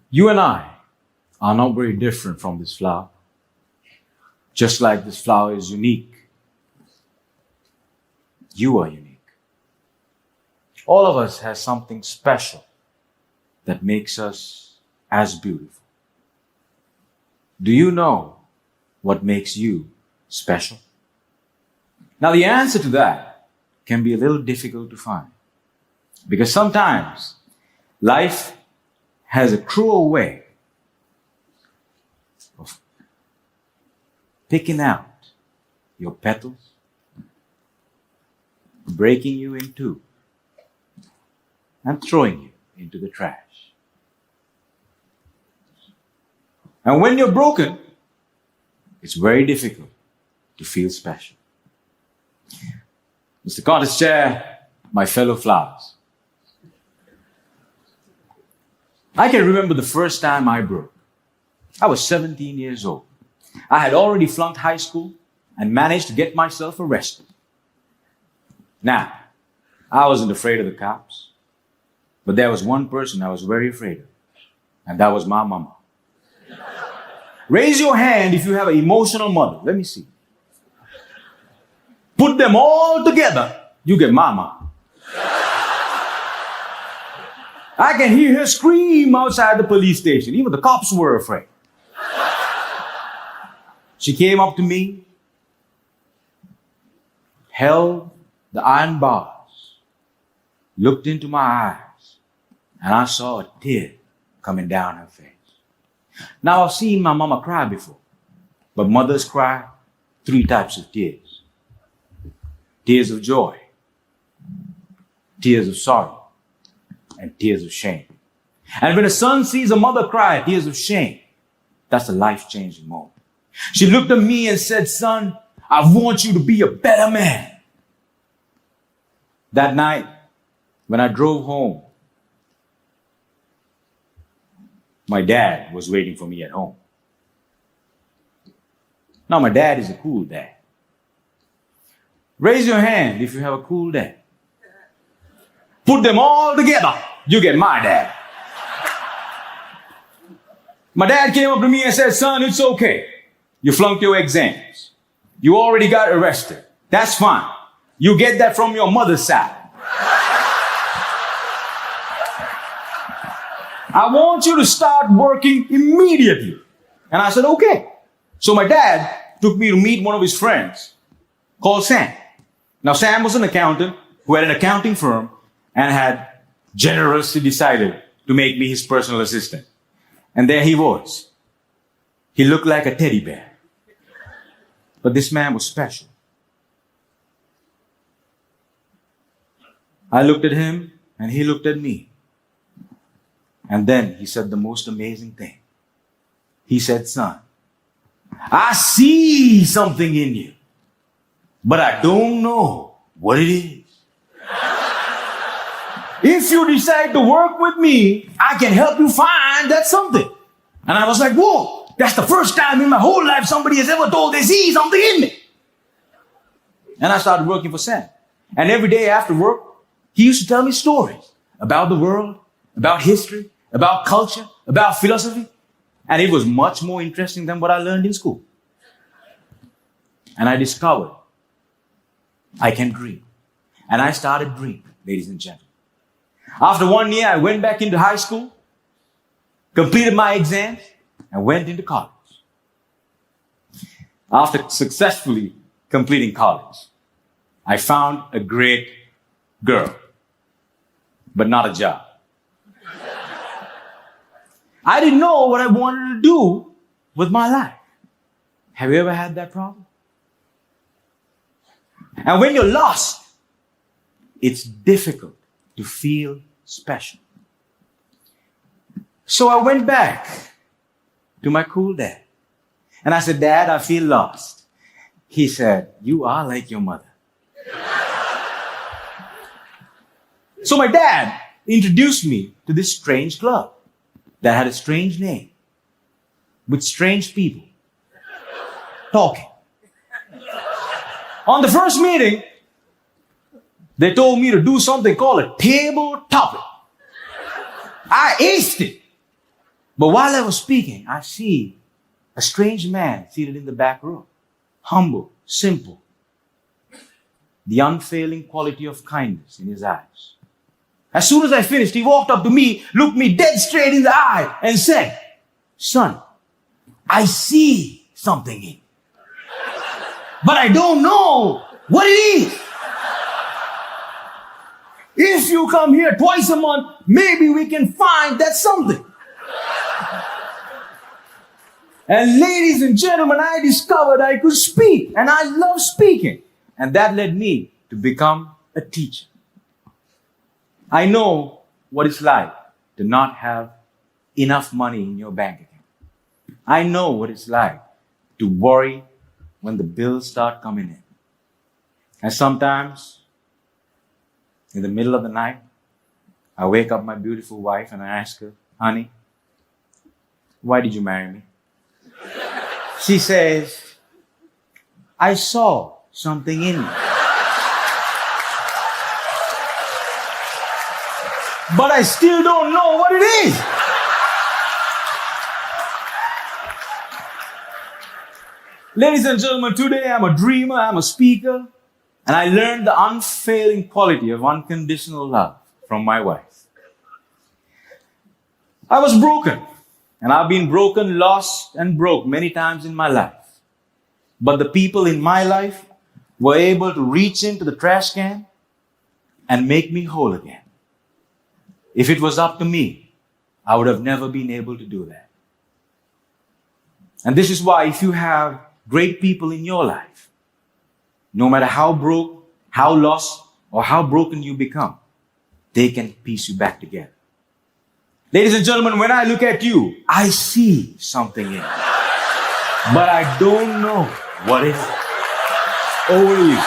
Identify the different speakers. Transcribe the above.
Speaker 1: You and I are not very different from this flower. Just like this flower is unique, you are unique. All of us has something special that makes us as beautiful. Do you know what makes you special? Now, the answer to that can be a little difficult to find, because sometimes life has a cruel way of picking out your petals, breaking you in two, and throwing you into the trash. And when you're broken, it's very difficult to feel special. Mr. Cottage Chair, my fellow flowers, I can remember the first time I broke. I was 17 years old. I had already flunked high school and managed to get myself arrested. Now, I wasn't afraid of the cops, but there was one person I was very afraid of, and that was my mama. Raise your hand if you have an emotional mother. Let me see. Put them all together, you get mama. I can hear her scream outside the police station. Even the cops were afraid. She came up to me, held the iron bars, looked into my eyes, and I saw a tear coming down her face. Now, I've seen my mama cry before, but mothers cry 3 types of tears. Tears of joy, tears of sorrow, and tears of shame. And when a son sees a mother cry tears of shame, that's a life-changing moment. She looked at me and said, "Son, I want you to be a better man." That night, when I drove home, my dad was waiting for me at home. Now, my dad is a cool dad. Raise your hand if you have a cool dad. Put them all together, you get my dad. My dad came up to me and said, "Son, it's okay. You flunked your exams. You already got arrested. That's fine. You get that from your mother's side. I want you to start working immediately." And I said, "Okay." So my dad took me to meet one of his friends called Sam. Now, Sam was an accountant who had an accounting firm and had generously decided to make me his personal assistant. And there he was. He looked like a teddy bear. But this man was special. I looked at him and he looked at me. And then he said the most amazing thing. He said, "Son, I see something in you, but I don't know what it is. If you decide to work with me, I can help you find that something." And I was like, "Whoa, that's the first time in my whole life somebody has ever told they see something in me." And I started working for Sam. And every day after work, he used to tell me stories about the world, about history, about culture, about philosophy. And it was much more interesting than what I learned in school. And I discovered I can dream. And I started dreaming, ladies and gentlemen. After 1 year, I went back into high school, completed my exams, and went into college. After successfully completing college, I found a great girl, but not a job. I didn't know what I wanted to do with my life. Have you ever had that problem? And when you're lost, it's difficult to feel special. So I went back to my cool dad. And I said, "Dad, I feel lost." He said, "You are like your mother." So my dad introduced me to this strange club that had a strange name with strange people talking. On the first meeting, they told me to do something called a table topic. I aced it. But while I was speaking, I see a strange man seated in the back row. Humble, simple. The unfailing quality of kindness in his eyes. As soon as I finished, he walked up to me, looked me dead straight in the eye, and said, "Son, I see something in you. But I don't know what it is. If you come here twice a month, maybe we can find that something." And ladies and gentlemen, I discovered I could speak, and I love speaking. And that led me to become a teacher. I know what it's like to not have enough money in your bank account. I know what it's like to worry when the bills start coming in. And sometimes, in the middle of the night, I wake up my beautiful wife and I ask her, "Honey, why did you marry me?" She says, "I saw something in you. But I still don't know what it is." Ladies and gentlemen, today I'm a dreamer, I'm a speaker, and I learned the unfailing quality of unconditional love from my wife. I was broken, and I've been broken, lost, and broke many times in my life. But the people in my life were able to reach into the trash can and make me whole again. If it was up to me, I would have never been able to do that. And this is why if you have great people in your life, no matter how broke, how lost, or how broken you become, they can piece you back together. Ladies and gentlemen, when I look at you, I see something in you. But I don't know what it is. Over to you.